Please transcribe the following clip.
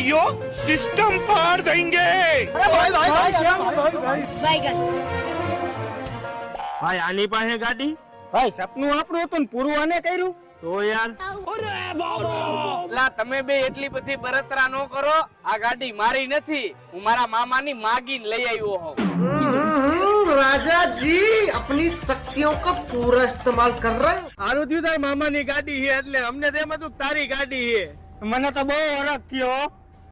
भाइयों सिस्टम पार देंगे। बैगन ભાઈ આની પાસે ગાડી ભાઈ સપનું આપણું હતું ને પૂરું આને કર્યું. તો યાર લા તમે બે એટલી બધી બળતરા નો કરો. આ ગાડી મારી નથી, હું મારા મામાની માગીને લઈ આવ્યો હોઉં. राजा जी अपनी शक्तियों का पूरा इस्तेमाल कर रहे हैं। આનું થયું તાર મામાની ગાડી છે એટલે અમને તેમ હતું તારી ગાડી છે. મને તો બહુ ઓળખ થયો.